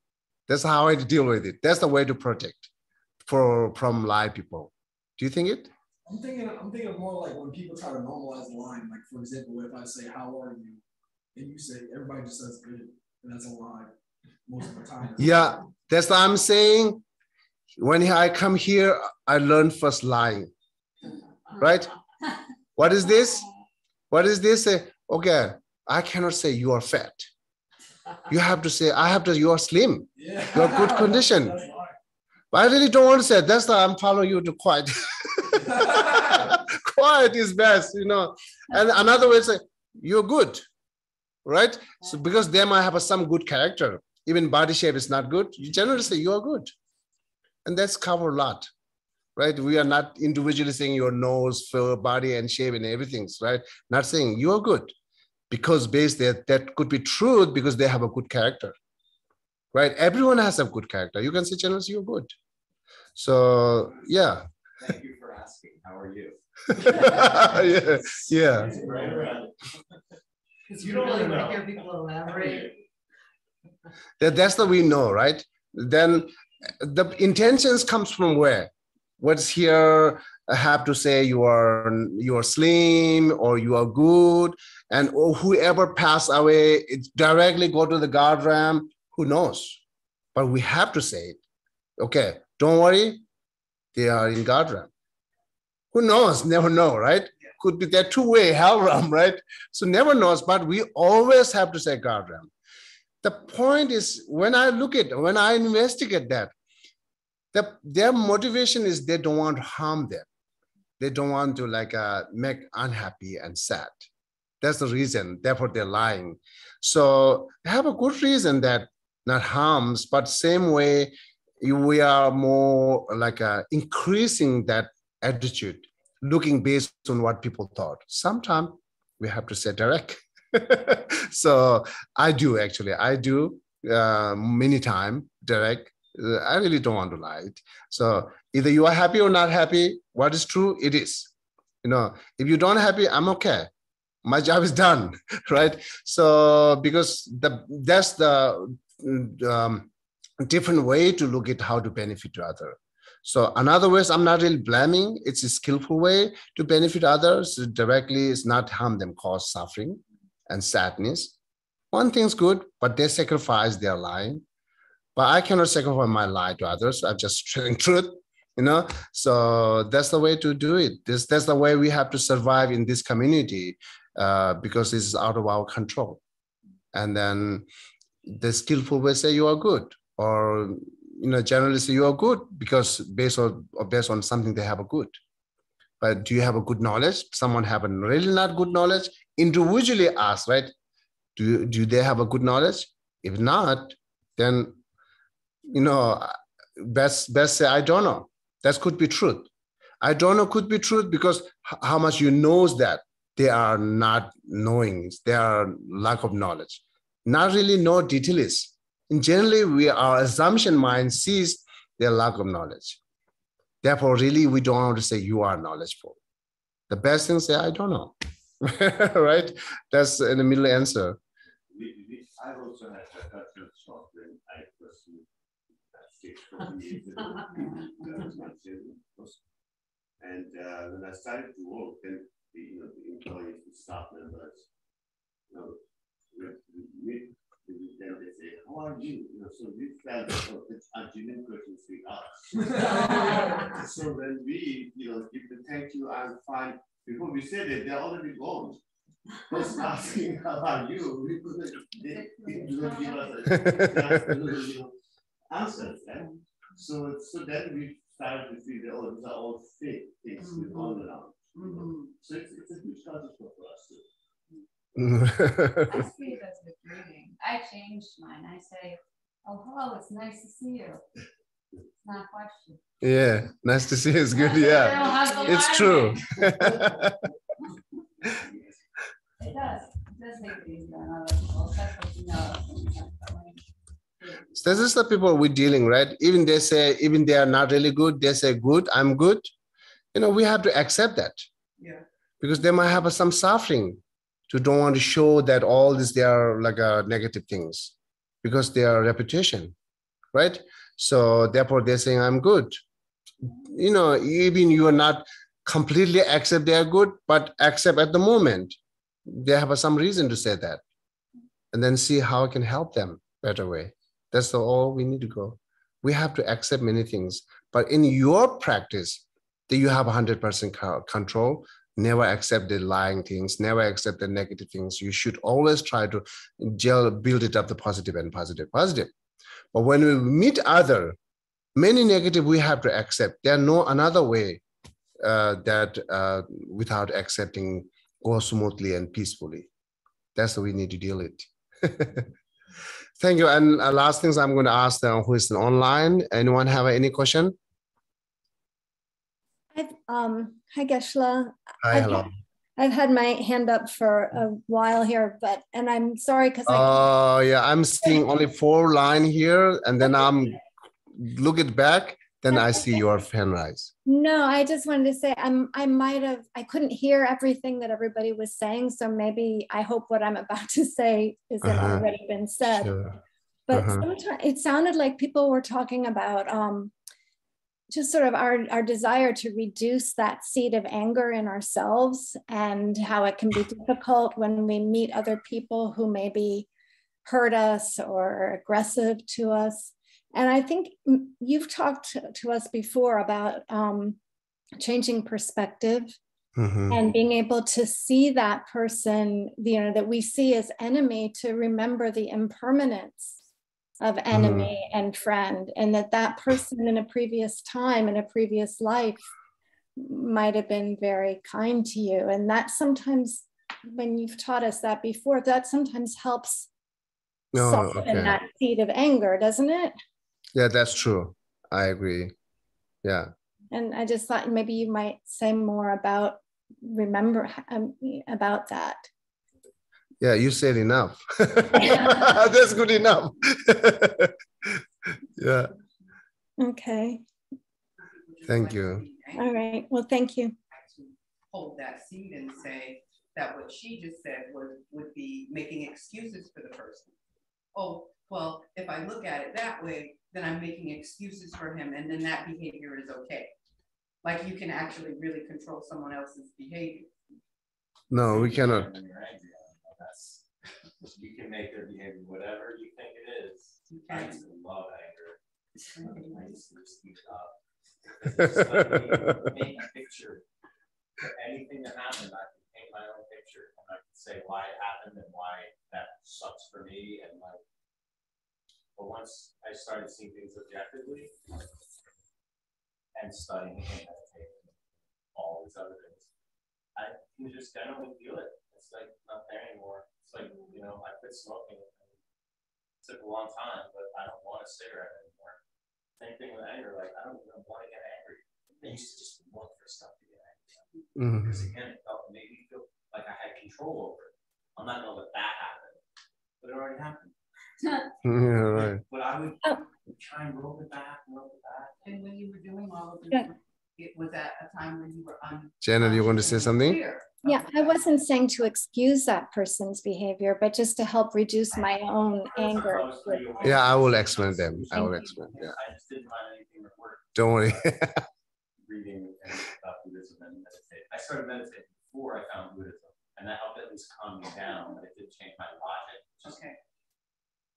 That's how I deal with it. That's the way to protect from lie people. Do you think it? I'm thinking of more like when people try to normalize lying. Like, for example, if I say, how are you? And you say, everybody just says good. And that's a lie most of the time. Yeah, that's what I'm saying. When I come here, I learn first lying, right? What is this? What is this? Okay, I cannot say you are fat. You have to say, you are slim. Yeah. You are good condition. But I really don't want to say, that's why I'm following you to quiet. Quiet is best, And another way to say, you're good, right? So because they might have some good character, even body shape is not good, you generally say you are good. And that's covered a lot, right? We are not individually saying your nose, body and shape and everything, right? Not saying you are good because based that could be truth because they have a good character, right? Everyone has a good character. You can say generally you're good. So, yeah. Thank you for asking. How are you? Yeah. Right around. You don't really want to hear people elaborate. That's the we know, right? Then the intentions comes from where? What's here? I have to say you are slim or you are good, and whoever pass away, it directly go to the guard ramp. Who knows? but we have to say it. Okay, don't worry, they are in God realm. Who knows? Never know, right? Could be that two-way hell realm, right? So never knows, but we always have to say God realm. The point is, when I investigate that, their motivation is they don't want to harm them. They don't want to make unhappy and sad. That's the reason. Therefore, they're lying. So they have a good reason that not harms, but same way we are more increasing that attitude, looking based on what people thought. Sometimes we have to say direct. So I do many times direct. I really don't want to lie. So either you are happy or not happy, what is true, it is. If you don't happy, I'm okay. My job is done, right? So because that's the different way to look at how to benefit to others. So another ways, I'm not really blaming. It's a skillful way to benefit others. Directly is not harm them, cause suffering and sadness. One thing's good, but they sacrifice their lying. But I cannot sacrifice my lie to others. I'm just telling truth, So that's the way to do it. That's the way we have to survive in this community, because this is out of our control. And then the skillful way say you are good, or generally say you are good because based on something they have a good. But do you have a good knowledge? Someone have a really not good knowledge. Individually ask, right? Do they have a good knowledge? If not, then best say I don't know. That could be truth. I don't know could be truth because how much you knows that they are not knowing. They are lack of knowledge. Not really know details. And generally, our assumption mind sees their lack of knowledge. Therefore, really, we don't want to say you are knowledgeable. The best thing say I don't know. Right? That's in the middle answer. I also had a cultural shock when I pursued that 6 years ago. And when I started to work, then the employees, the staff members, then they say, "How are you?" So we felt it's a genuine question to us. So when we, give the thank you, I'm fine. Before we said it, they're already gone. Just asking, "How are you?" They don't give us answers. Right? So then we started to see that these are all fake things with all around. So it's a huge culture for us too. I see it as a greeting. I changed mine. I say, "Oh, hello, it's nice to see you." It's not a question. Yeah, nice to see you is good. Yeah, it's true. It does. It does make it easier on other people, especially So this is the people we're dealing, right? Even they are not really good, they say good, I'm good. We have to accept that. Yeah. Because they might have some suffering to don't want to show that all this they are negative things because they are reputation, right? So therefore they're saying I'm good. Even you are not completely accept they are good, but accept at the moment. They have some reason to say that. And then see how I can help them better way. That's all we need to go. We have to accept many things. But in your practice, that you have 100% control, never accept the lying things, never accept the negative things. You should always try to build it up the positive and positive. But when we meet many negative, we have to accept. There's no another way that without accepting go smoothly and peacefully. That's what we need to deal with. Thank you. And last things I'm going to ask them who is online. Anyone have any question? Hi, Geshe. Hi, hello. I've had my hand up for a while here, and I'm sorry because yeah, I'm seeing only 4 lines here, and then I'm looking back, then I see your hand rise. No, I just wanted to say I couldn't hear everything that everybody was saying, so maybe I hope what I'm about to say isn't already been said. Sure. But sometimes it sounded like people were talking about just sort of our desire to reduce that seed of anger in ourselves and how it can be difficult when we meet other people who maybe hurt us or are aggressive to us. And I think you've talked to us before about changing perspective and being able to see that person, you know, that we see as enemy, to remember the impermanence of enemy and friend, and that person in a previous time, in a previous life, might have been very kind to you. And that sometimes, when you've taught us that before, that sometimes helps soften that seed of anger, doesn't it? Yeah, that's true. I agree. Yeah. And I just thought maybe you might say more about about that. Yeah, you said enough. That's good enough. Yeah. Okay. Thank you. All right. Well, thank you. Hold that seed and say that what she just said would be making excuses for the person. Oh, well, if I look at it that way, then I'm making excuses for him, and then that behavior is okay. Like, you can actually really control someone else's behavior. No, we cannot. When you're angry at them, that's, you can make their behavior whatever you think it is. I used to love anger. I used to just eat it up. It's like me, paint a picture for anything that happened. I can paint my own picture, and I can say why it happened and why that sucks for me. And like, but once I started seeing things objectively and studying and meditating, all these other things, I can just generally feel it. It's like not there anymore. It's like, you know, I quit smoking. It took a long time, but I don't want a cigarette anymore. Same thing with anger. Like, I don't even want to get angry. I used to just look for stuff to get angry at. Because again, it made me feel like I had control over it. I'm not going to let that happen, but it already happened. Yeah, right. But I would try and roll it back. And when you were doing all of this, it was at a time when you were Janet, you want to say something? Yeah, I wasn't saying to excuse that person's behavior, but just to help reduce my own anger. Yeah, I will explain them. I will explain. Yeah. I just didn't find anything that worked. Don't worry. Reading and about Buddhism and meditating. I started meditating before I found Buddhism, and that helped at least calm me down, but it did change my logic. Okay.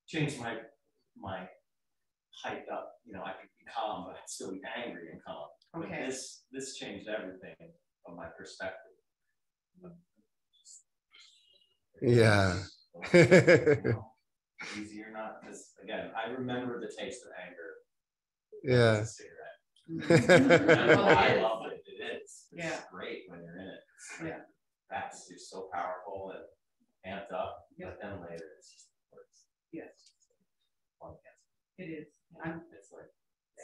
Changed my hyped up, you know, I could be calm, but I'd still be angry and calm. Okay. But this changed everything from my perspective. Yeah. Easy or not, because again, I remember the taste of anger. Yeah. It's a cigarette. I love it. It is. It's great when you're in it. Yeah. That's just so powerful and amped up. But then later, it's just works. Yes. It is. It's like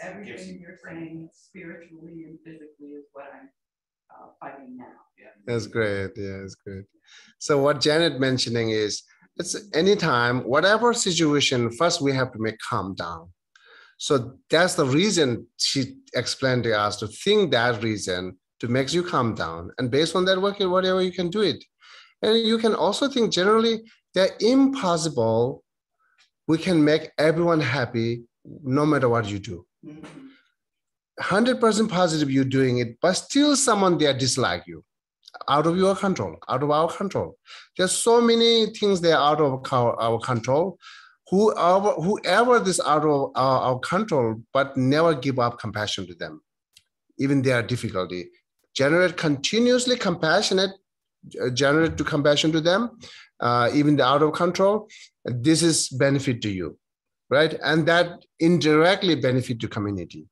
everything you're saying spiritually and physically is what I'm fighting now. Yeah. That's great. Yeah, it's great. So what Janet mentioning is, it's anytime, whatever situation, first we have to make calm down. So that's the reason she explained to us, to think that reason to make you calm down. And based on that, whatever you can do it. And you can also think generally that impossible, we can make everyone happy no matter what you do. 100% positive you're doing it, but still someone there dislike you. Out of your control, out of our control. There's so many things that are out of our control. Whoever this out of our control, but never give up compassion to them. Even their difficulty. Generate continuously compassionate, generate compassion to them, even the out of control. This is benefit to you, right? And that indirectly benefit to community,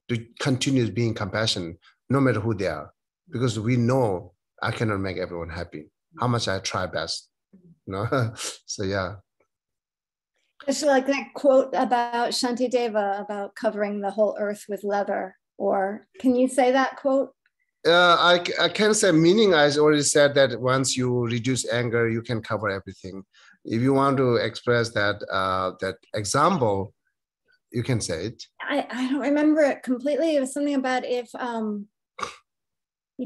to continue being compassionate, no matter who they are. Because we know I cannot make everyone happy. How much I try best, you know? So yeah. It's like that quote about Shantideva about covering the whole earth with leather. Or can you say that quote? I can't say meaning. I already said that once you reduce anger, you can cover everything. If you want to express that that example, you can say it. I don't remember it completely. It was something about if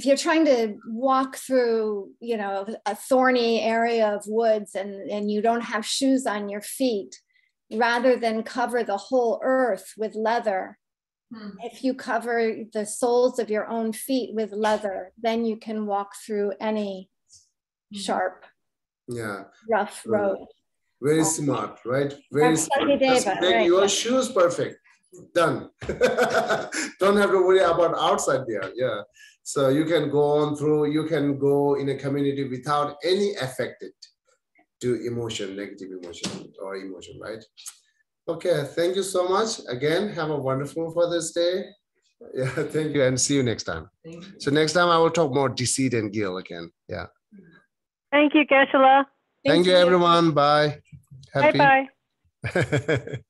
you're trying to walk through, you know, a thorny area of woods and you don't have shoes on your feet, rather than cover the whole earth with leather, if you cover the soles of your own feet with leather, then you can walk through any sharp, rough road. Very smart, right? Very smart. Just make your shoes perfect. done. Don't have to worry about outside there. Yeah. So you can go on through, you can go in a community without any affected to emotion, negative emotion or emotion, right? Okay, thank you so much. Again, have a wonderful Father's Day. Yeah, thank you, and see you next time. So next time I will talk more deceit and guilt again. Yeah. Thank you, Geshe. Thank you, everyone. Bye. Happy. Bye-bye.